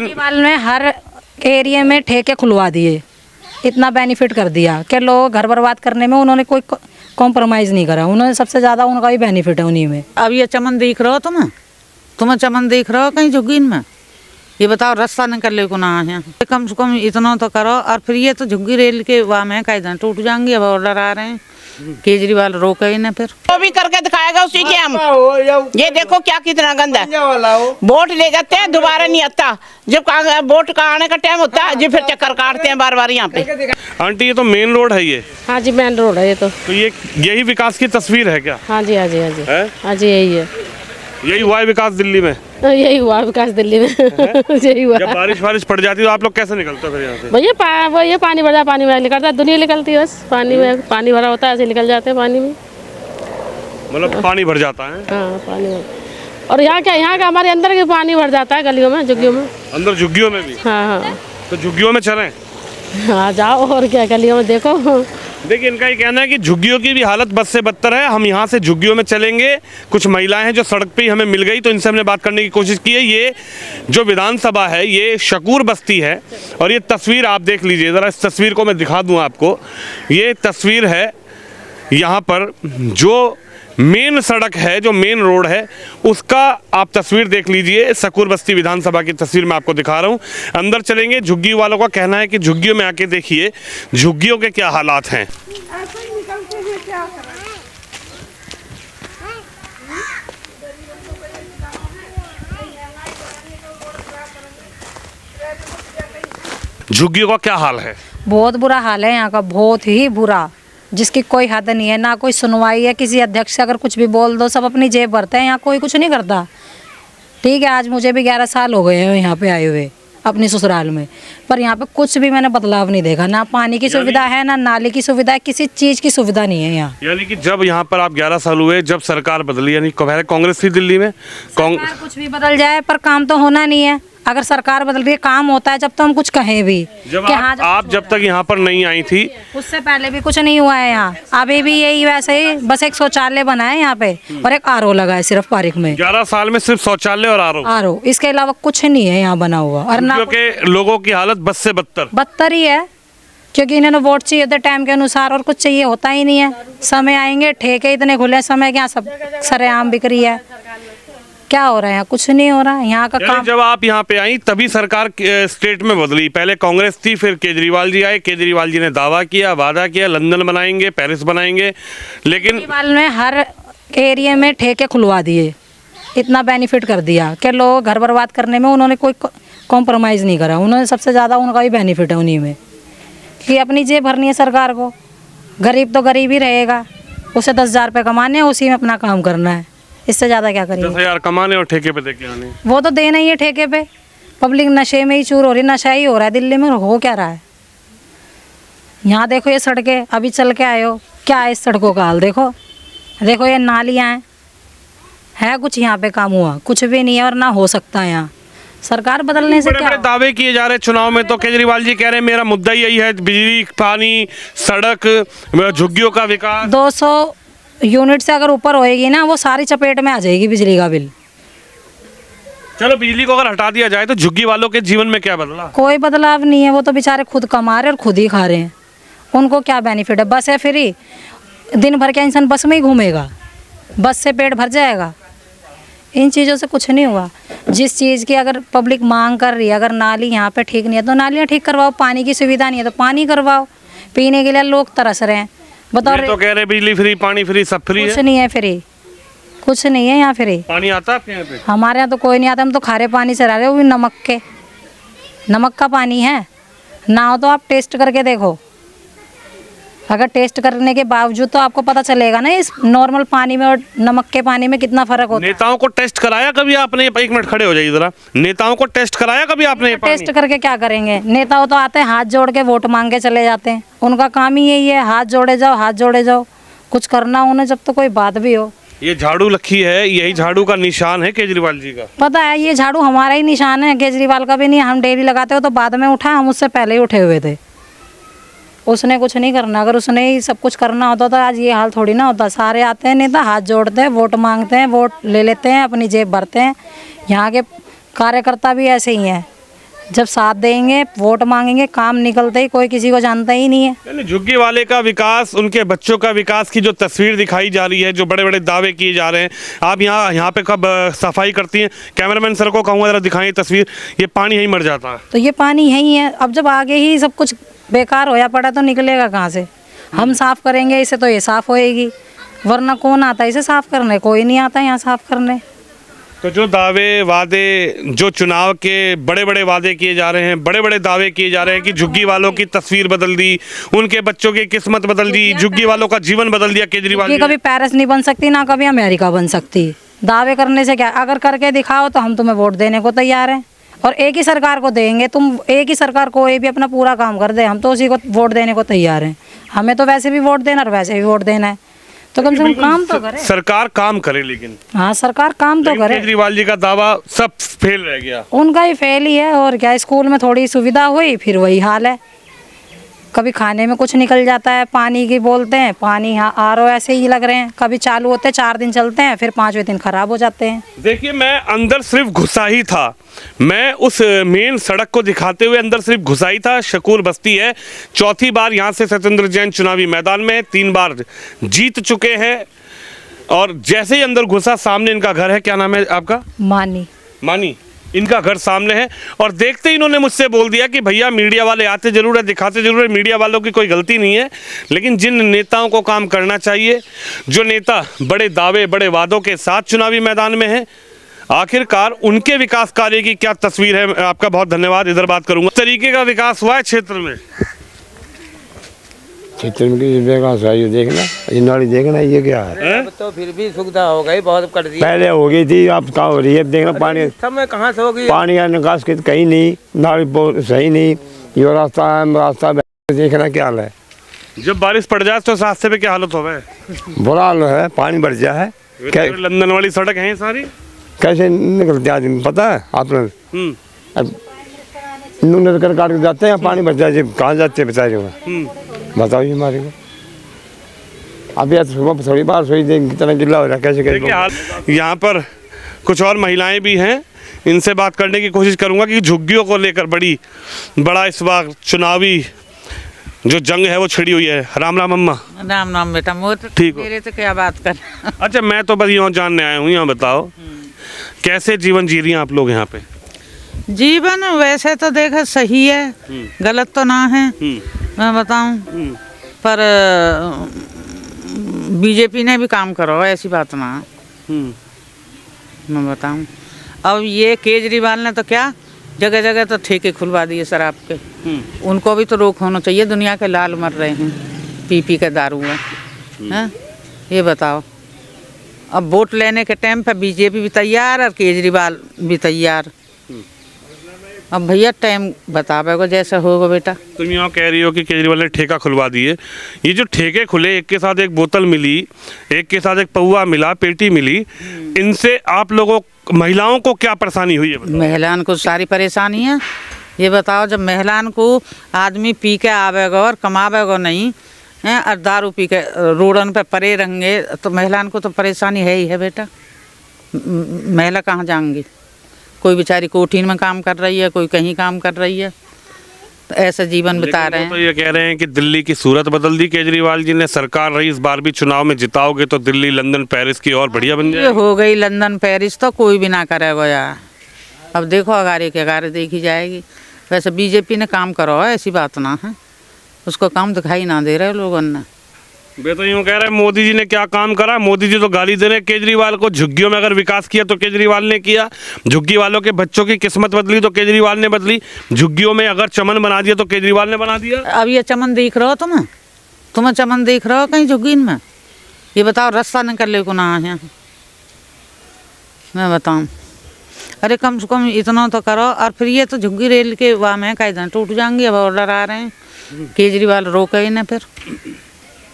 केजरीवाल ने हर एरिया में ठेके खुलवा दिए, इतना बेनिफिट कर दिया कि लोग घर बर्बाद करने में उन्होंने कोई कॉम्प्रोमाइज़ नहीं करा। उन्होंने सबसे ज़्यादा उनका ही बेनिफिट है उन्हीं में। अब ये चमन दिख रहा हो तुम्हें चमन दिख रहा हो कहीं झुग्गी में? ये बताओ रास्ता निकलने को ना है, कम से कम इतना तो करो। और फिर ये तो झुग्गी रेल के वहाँ में कई टूट जाएंगे, अब ऑर्डर आ रहे हैं, केजरीवाल रोके ही ना। फिर वो भी करके दिखाएगा उसी के हम। ये देखो क्या कितना गंदा है, वोट ले जाते हैं दोबारा नहीं आता, जब वोट का आने का टाइम होता है जी फिर चक्कर काटते हैं बार बार यहाँ पे। आंटी ये तो मेन रोड है ये? हाँ जी मेन रोड है ये तो ये यही विकास की तस्वीर है क्या? हाँ जी हाँ जी हाँ जी है? हाँ जी यही है, यही हुआ है विकास दिल्ली में? यही हुआ विकास दिल्ली में। यही हुआ। जब बारिश पड़ जाती है तो आप लोग कैसे निकलते हो फिर यहाँ से? भैया पानी भर जाता, पानी में निकलता है, दुनिया निकलती है बस पानी में, पानी भरा होता है ऐसे निकल जाते हैं पानी में। मतलब पानी भर जाता है? हाँ पानी भर। और यहाँ क्या, यहाँ का हमारे अंदर के पानी भर जाता है गलियों में, झुग्गियों में। अंदर झुग्गियों में भी? हाँ हाँ। तो झुग्गियों में चलें? हाँ जाओ, और क्या गलियों में देखो। देखिए इनका ये कहना है कि झुग्गियों की भी हालत बद से बदतर है, हम यहाँ से झुग्गियों में चलेंगे। कुछ महिलाएं हैं जो सड़क पे ही हमें मिल गई, तो इनसे हमने बात करने की कोशिश की है। ये जो विधानसभा है ये शकूर बस्ती है, और ये तस्वीर आप देख लीजिए ज़रा, इस तस्वीर को मैं दिखा दूँ आपको। ये तस्वीर है यहाँ पर जो मेन सड़क है, जो मेन रोड है, उसका आप तस्वीर देख लीजिए। शकूर बस्ती विधानसभा की तस्वीर मैं आपको दिखा रहा हूँ। अंदर चलेंगे। झुग्गी वालों का कहना है कि झुग्गियों में आके देखिए झुग्गियों के क्या हालात हैं। झुग्गियों का क्या हाल है? बहुत बुरा हाल है यहाँ का, बहुत ही बुरा, जिसकी कोई हद नहीं है, ना कोई सुनवाई है। किसी अध्यक्ष से अगर कुछ भी बोल दो सब अपनी जेब भरते हैं, यहाँ कोई कुछ नहीं करता। ठीक है, आज मुझे भी 11 साल हो गए हैं यहाँ पे आए हुए अपनी ससुराल में, पर यहाँ पे कुछ भी मैंने बदलाव नहीं देखा। ना पानी की सुविधा है, ना नाली की सुविधा है, किसी चीज़ की सुविधा नहीं है यहाँ। यानी कि जब यहाँ पर आप 11 साल हुए, जब सरकार बदली, यानी पहले कांग्रेस थी दिल्ली में, सरकार कुछ भी बदल जाए पर काम तो होना नहीं है। अगर सरकार बदल रही है, काम होता है जब तो हम कुछ कहें भी। आप जब तक यहाँ पर नहीं आई थी, उससे पहले भी कुछ नहीं हुआ है यहाँ। अभी भी यही वैसे ही, बस एक शौचालय बना है यहाँ पे और एक आरओ लगा है सिर्फ पार्क में। 11 साल में सिर्फ शौचालय और आरओ, इसके अलावा कुछ नहीं है यहाँ बना हुआ। और ना क्योंकि लोगों की हालत बद से बदतर ही है, क्योंकि इन्होंने वोट चाहिए होते टाइम के अनुसार, और कुछ चाहिए होता ही नहीं है। समय आएंगे, ठेके इतने खुले, समय क्या सब सरेआम बिक रही है। क्या हो रहा है यहाँ? कुछ नहीं हो रहा है यहाँ का काम। जब आप यहाँ पे आई तभी सरकार स्टेट में बदली, पहले कांग्रेस थी, फिर केजरीवाल जी आए। केजरीवाल जी ने दावा किया, वादा किया, लंदन बनाएंगे, पेरिस बनाएंगे, लेकिन केजरीवाल ने हर एरिया में ठेके खुलवा दिए, इतना बेनिफिट कर दिया कि लोग घर बर्बाद करने में उन्होंने कोई कॉम्प्रोमाइज़ नहीं करा। उन्होंने सबसे ज़्यादा उनका ही बेनिफिट है उन्हीं में, कि अपनी जेब भरनी है सरकार को। गरीब तो गरीब ही रहेगा, उसे 10,000 रुपये कमाने हैं, उसी में अपना काम करना है, इससे ज़्यादा क्या करेंगे। 10,000 कमाने और ठेके पे देके आने, वो तो देना ही है ठेके पे। पब्लिक नशे में ही चूर हो रही, नशा ही हो रहा है दिल्ली में। हो क्या रहा है यहाँ? देखो ये सड़कें, अभी चल के आए हो, क्या है इस सड़कों का हाल? देखो देखो ये नालियाँ है कुछ यहाँ पे काम हुआ? कुछ भी नहीं है, और ना हो सकता है यहाँ। सरकार बदलने से क्या? बड़े दावे किए जा रहे चुनाव में, तो केजरीवाल जी कह रहे हैं मेरा मुद्दा यही है, बिजली, पानी, सड़क, झुग्गियों का विकास। 200 यूनिट से अगर ऊपर होएगी ना, वो सारी चपेट में आ जाएगी बिजली का बिल। चलो बिजली को अगर हटा दिया जाए तो झुग्गी वालों के जीवन में क्या बदला? कोई बदलाव नहीं है, वो तो बेचारे खुद कमा रहे और खुद ही खा रहे हैं। उनको क्या बेनिफिट है? बस है फ्री, दिन भर क्या इंसान बस में ही घूमेगा? बस से पेट भर जाएगा? इन चीज़ों से कुछ नहीं हुआ। जिस चीज़ की अगर पब्लिक मांग कर रही है, अगर नाली यहाँ पे ठीक नहीं है तो नालियाँ ठीक करवाओ, पानी की सुविधा नहीं है तो पानी करवाओ। पीने के लिए लोग तरस रहे हैं, बताओ। तो कह रहे बिजली फ्री, पानी फ्री, सब फ्री है। कुछ नहीं है फ्री, कुछ नहीं है यहाँ फ्री। पानी आता है आपके यहाँ पे? हमारे यहाँ तो कोई नहीं आता, हम तो खारे पानी से रह रहे, वो भी नमक का पानी है ना। हो तो आप टेस्ट करके देखो, अगर टेस्ट करने के बावजूद तो आपको पता चलेगा ना इस नॉर्मल पानी में और नमक के पानी में कितना फर्क होता है। नेताओं को टेस्ट कराया कभी आपने? एक मिनट खड़े हो जाइए जरा। नेताओं को टेस्ट कराया कभी आपने? टेस्ट करके क्या करेंगे? नेताओं तो आते हैं हाथ जोड़ के वोट मांग के चले जाते हैं, उनका काम ही यही है, हाथ जोड़े जाओ, हाथ जोड़े जाओ। कुछ करना उन्हें जब तो कोई बात भी हो। ये झाड़ू रखी है, यही झाड़ू का निशान है केजरीवाल जी का? पता है, ये झाड़ू हमारा ही निशान है, केजरीवाल का भी नहीं। हम डेली लगाते हो तो बाद में उठा, हम उससे पहले ही उठे हुए थे। उसने कुछ नहीं करना, अगर उसने ही सब कुछ करना होता तो आज ये हाल थोड़ी ना होता। सारे आते हैं नेता, हाथ जोड़ते हैं, वोट मांगते हैं, वोट ले लेते हैं, अपनी जेब भरते हैं। यहाँ के कार्यकर्ता भी ऐसे ही हैं, जब साथ देंगे, वोट मांगेंगे, काम निकलते ही कोई किसी को जानता ही नहीं है। यानी झुग्गी वाले का विकास, उनके बच्चों का विकास की जो तस्वीर दिखाई जा रही है, जो बड़े बड़े दावे किए जा रहे हैं। आप यहाँ पे कब सफाई करती हैं? कैमरामैन सर को कहूँगा जरा दिखाएं तस्वीर। ये पानी यहीं मर जाता है। तो ये पानी यही है। अब जब आगे ही सब कुछ बेकार होया पड़ा तो निकलेगा कहाँ से? हम साफ करेंगे इसे तो ये साफ होएगी, वरना कौन आता है इसे साफ करने? कोई नहीं आता यहाँ साफ करने। तो जो दावे वादे, जो चुनाव के बड़े बड़े वादे किए जा रहे हैं, बड़े बड़े दावे किए जा रहे हैं कि झुग्गी वालों की तस्वीर बदल दी, उनके बच्चों की किस्मत बदल दी, झुग्गी वालों का जीवन बदल दिया केजरीवाल ये ने। कभी पेरिस नहीं बन सकती, ना कभी अमेरिका बन सकती। दावे करने से क्या, अगर करके दिखाओ तो हम तुम्हें वोट देने को तैयार हैं, और एक ही सरकार को देंगे। तुम एक ही सरकार कोई भी अपना पूरा काम कर दे, हम तो उसी को वोट देने को तैयार हैं। हमें तो वैसे भी वोट देना और वैसे भी वोट देना है, तो कम से कम काम तो करे। सरकार काम करे, लेकिन हाँ, सरकार काम तो करे। केजरीवाल जी का दावा सब फेल रह गया। उनका ही फेल ही है, और क्या। स्कूल में थोड़ी सुविधा हुई, फिर वही हाल है। कभी खाने में कुछ निकल जाता है, पानी की बोलते हैं, पानी यहाँ RO ऐसे ही लग रहे हैं, कभी चालू होते हैं 4 दिन चलते हैं, फिर 5वें दिन खराब हो जाते हैं। देखिए, मैं अंदर सिर्फ घुसा ही था, मैं उस मेन सड़क को दिखाते हुए अंदर सिर्फ घुसा ही था। शकूर बस्ती है, चौथी बार यहाँ से सत्येंद्र जैन चुनावी मैदान में 3 बार जीत चुके हैं। और जैसे ही अंदर घुसा, सामने इनका घर है। क्या नाम है आपका? मानी। इनका घर सामने है, और देखते ही इन्होंने मुझसे बोल दिया कि भैया मीडिया वाले आते जरूर है, दिखाते जरूर है, मीडिया वालों की कोई गलती नहीं है, लेकिन जिन नेताओं को काम करना चाहिए, जो नेता बड़े दावे बड़े वादों के साथ चुनावी मैदान में है, आखिरकार उनके विकास कार्य की क्या तस्वीर है। आपका बहुत धन्यवाद। इधर बात करूंगा। तरीके का विकास हुआ है क्षेत्र में? क्षेत्र में किसी विकास हुआ ये देखना, ये नाली देखना, ये क्या है? अब तो फिर भी सुविधा हो गई, बहुत कर दी। पहले हो गई थी, अब कहाँ हो रही है? देखना पानी, समय कहाँ से होगी? पानी का निकास कहीं नहीं, नाली बहुत सही नहीं, ये रास्ता देखना क्या हाल है। जब बारिश पड़ जाए तो रास्ते पे क्या हालत हो गए? बुरा हाल है, पानी भर गया है। लंदन वाली सड़क है सारी, कैसे निकलते आदमी पता है आपने? अब नून कर काट के जाते हैं, पानी भर जाए, कहाँ जाते हैं बेचारे? बताओ ये हमारे को। अब यार सुबह थोड़ी बार सोई दें, कितना गिल्ला हो रहा है, कैसे कैसे। यहाँ पर कुछ और महिलाएं भी हैं, इनसे बात करने की कोशिश करूंगा कि झुग्गियों को लेकर बड़ा इस बार चुनावी जो जंग है वो छिड़ी हुई है। राम राम अम्मा। राम राम बेटा। ठीक हो? मेरे से क्या बात कर। अच्छा, मैं तो बस यूँ जानने आया हूँ। यहाँ बताओ कैसे जीवन जी रही हैं आप लोग यहाँ पे? जीवन वैसे तो देखा सही है, गलत तो ना है, मैं बताऊं। पर बीजेपी ने भी काम करो, ऐसी बात ना है, मैं बताऊं। अब ये केजरीवाल ने तो क्या जगह जगह तो ठेके खुलवा दिए शराब के। उनको भी तो रोक होना चाहिए, दुनिया के लाल मर रहे हैं पी के दारू में, हैं? ये बताओ। अब वोट लेने के टाइम पे बीजेपी भी तैयार और केजरीवाल भी तैयार। अब भैया टाइम बतावेगा जैसा होगा बेटा। तुम यहाँ कह रही हो कि केजरीवाल ने ठेका खुलवा दिए। ये जो ठेके खुले, एक के साथ एक बोतल मिली, एक के साथ एक पौवा मिला, पेटी मिली, इनसे आप लोगों महिलाओं को क्या परेशानी हुई है? महिलाओं को सारी परेशानी है। ये बताओ, जब महिलाओं को आदमी पी के आवेगा और कमावेगा नहीं हैं, और दारू पी के रोडन पे पड़े रहेंगे, तो महिलाओं को तो परेशानी है ही है बेटा। महिला कहाँ जाएंगी? कोई बेचारी कोठीन में काम कर रही है, कोई कहीं काम कर रही है, तो ऐसा जीवन बिता रहे हैं। तो ये कह रहे हैं कि दिल्ली की सूरत बदल दी केजरीवाल जी ने, सरकार रही इस बार भी चुनाव में जिताओगे तो दिल्ली लंदन पेरिस की और बढ़िया बन जाएगी। हो गई लंदन पेरिस तो कोई भी ना करेगा यार। अब देखो अगारे के अगारे देखी जाएगी। वैसे बीजेपी ने काम करो, ऐसी बात ना है, उसको काम दिखाई ना दे रहे लोगों ने। वे तो यूँ कह रहे हैं मोदी जी ने क्या काम करा। मोदी जी तो गाली दे रहे हैं केजरीवाल को। झुग्गियों में अगर विकास किया तो केजरीवाल ने किया, झुग्गी वालों के बच्चों की किस्मत बदली तो केजरीवाल ने बदली, झुग्गियों में अगर चमन बना दिया तो केजरीवाल ने बना दिया। अब ये चमन देख रहे हो तुम्हें चमन देख रहे हो कहीं झुग्गीन में? ये बताओ रास्ता निकल को ना है, मैं बताऊँ। अरे कम से कम इतना तो करो। और फिर ये तो झुग्गी रेल के वहाँ में कहीं टूट जाएंगे। अब ऑर्डर आ रहे हैं, केजरीवाल रोके ही ना। फिर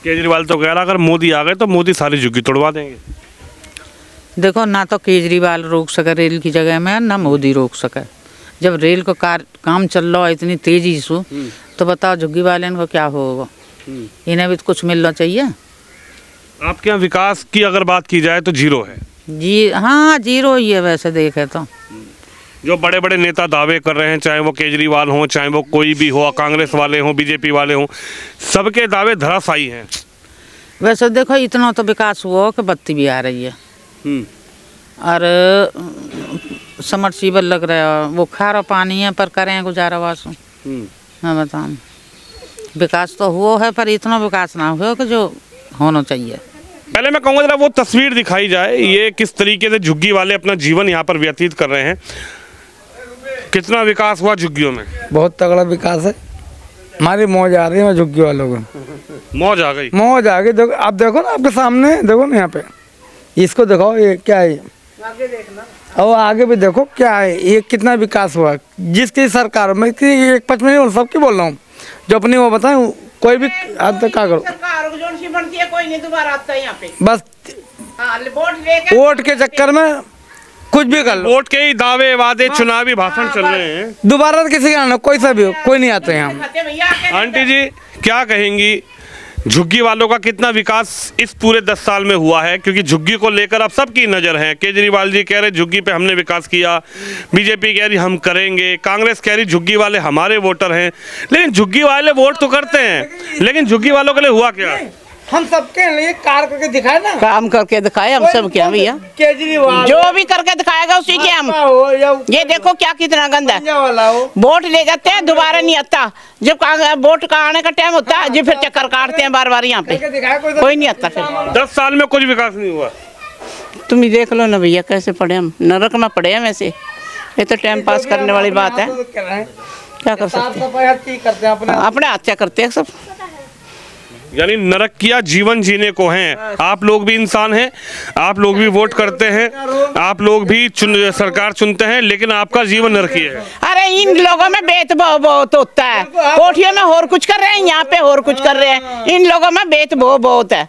केजरीवाल तो कह रहा अगर मोदी आ गए तो मोदी सारी झुग्गी तोड़वा देंगे। देखो, ना तो केजरीवाल रोक सके रेल की जगह में, ना मोदी रोक सके। जब रेल को काम चल रहा है इतनी तेजी से, तो बताओ झुग्गी वाले को क्या होगा? इन्हें भी तो कुछ मिलना चाहिए। आपके यहाँ विकास की अगर बात की जाए तो जीरो है। जी हाँ, जीरो ही है वैसे देखे तो। जो बड़े बड़े नेता दावे कर रहे हैं, चाहे वो केजरीवाल हो, चाहे वो कोई भी हो, कांग्रेस वाले हों, बीजेपी वाले हों, सबके दावे धराशायी हैं। वैसे देखो इतना तो विकास हुआ कि बत्ती भी आ रही है और समरसीबल लग रहा है, वो खारा पानी है पर करें गुजारा वासु। मैं बताऊँ विकास तो हुआ है पर इतना विकास ना हुआ कि जो होना चाहिए। पहले मैं कहूँगा जरा वो तस्वीर दिखाई जाए, ये किस तरीके से झुग्गी वाले अपना जीवन यहाँ पर व्यतीत कर रहे हैं। कितना विकास हुआ झुग्गियों में? बहुत तगड़ा विकास है, हमारी मौज आ रही है झुग्गी वालों को। मौज आ गई, मौज आ गई। देखो आप देखो ना, आपके सामने देखो ना, यहाँ पे इसको दिखाओ, ये क्या है, आगे देखना और आगे भी देखो क्या है, ये कितना विकास हुआ। जिसकी सरकार में एक 5 मिनट सबकी बोल रहा हूँ, जो अपनी वो बताएं, कोई भी आज तक क्या करो, बनती है कोई नहीं दोबारा आता है यहाँ पे, बस वोट के चक्कर में कुछ भी कर लो। वोट के ही दावे वादे चुनावी भाषण चल रहे हैं। दोबारा तो किसी का आना, कोई सा भी हो, कोई नहीं आते यहाँ। आंटी जी क्या कहेंगी, झुग्गी वालों का कितना विकास इस पूरे 10 साल में हुआ है? क्योंकि झुग्गी को लेकर अब सबकी नज़र है। केजरीवाल जी कह रहे झुग्गी पे हमने विकास किया, बीजेपी कह रही हम करेंगे, कांग्रेस कह रही झुग्गी वाले हमारे वोटर हैं। लेकिन झुग्गी वाले वोट तो करते हैं, लेकिन झुग्गी वालों के लिए हुआ क्या? हम सबके लिए कार करके दिखाए ना, काम करके दिखाए हम सब क्या भैया, केजरीवाल जो भी करके दिखाएगा उसी के हम। ये देखो क्या कितना गंदा है, वाला हो, वोट ले जाते हैं दोबारा नहीं आता, जब वोट का आने का टाइम होता है जी फिर चक्कर काटते हैं बार बार यहाँ पे, कोई नहीं आता फिर। 10 साल में कुछ विकास नहीं हुआ। तुम ही देख लो ना भैया कैसे पड़े हम, नरक में पड़े हम ऐसे। ये तो टाइम पास करने वाली बात है, क्या कर सकते हैं, अपने हत्या करते हैं सब। यानी नरक किया जीवन जीने को हैं। आप लोग भी इंसान हैं, आप लोग भी वोट करते हैं, आप लोग भी सरकार चुनते हैं, लेकिन आपका जीवन नरकीय है। अरे इन लोगों में भेदभाव बहुत होता है, कोठियों में और कुछ कर रहे हैं, यहाँ पे और कुछ कर रहे हैं। इन लोगों में भेदभाव बहुत है,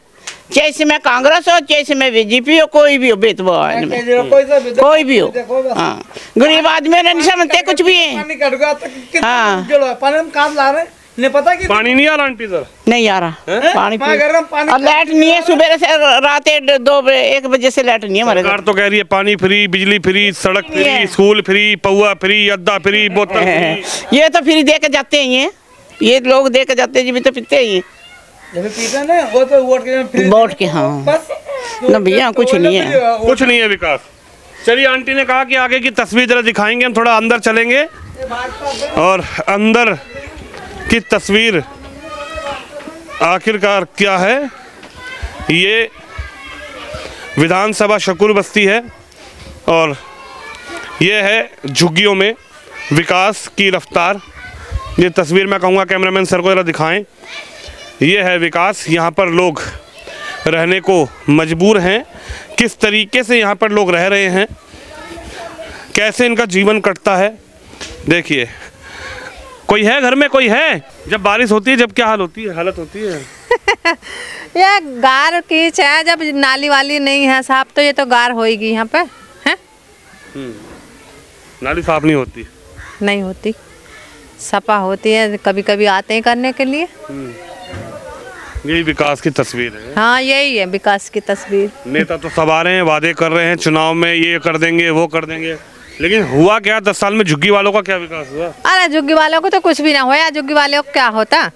जैसे में कांग्रेस हो, जैसे में बीजेपी हो, कोई भी हो, भेदभाव है इनमें, कोई भी हो। हाँ, गरीब आदमी नहीं समझते कुछ भी है। हाँ, नहीं पता कि पानी नहीं आ रहा आंटी सर? नहीं आ रहा पानी, और लाइट नहीं है, सुबह से रात 1 बजे से लाइट नहीं है हमारे सरकार तो कह रही है पानी फ्री, बिजली फ्री, सड़क फ्री, स्कूल फ्री, पौवा फ्री, अद्दा फ्री, बोतल फ्री। ये तो फ्री दे के जाते हैं, ये लोग दे के जाते हैं, जी तो पीते ही ना, वो तो वोट के। हाँ ना भैया कुछ नहीं है, कुछ नहीं है विकास। चलिए आंटी ने कहा कि आगे की तस्वीर जरा दिखाएंगे, हम थोड़ा अंदर चलेंगे और अंदर की तस्वीर आखिरकार क्या है। ये विधानसभा शकूर बस्ती है और ये है झुग्गियों में विकास की रफ्तार। ये तस्वीर मैं कहूँगा कैमरामैन सर को जरा दिखाएं। ये है विकास, यहाँ पर लोग रहने को मजबूर हैं। किस तरीके से यहाँ पर लोग रह रहे हैं, कैसे इनका जीवन कटता है, देखिए। कोई है घर में? कोई है? जब बारिश होती है जब क्या हालत होती है? ये गार कीच है, जब नाली वाली नहीं है साफ तो ये तो गार होएगी यहाँ पे है। नाली साफ नहीं होती? नहीं होती, सफा होती है, कभी कभी आते हैं करने के लिए। यही विकास की तस्वीर है। हाँ यही है विकास की तस्वीर। नेता तो सब आ रहे हैं, वादे कर रहे हैं, चुनाव में ये कर देंगे वो कर देंगे, लेकिन हुआ क्या? 10 साल में झुग्गी वालों का क्या विकास हुआ? अरे झुग्गी वालों को तो कुछ भी ना होया, झुग्गी वालों को क्या होता।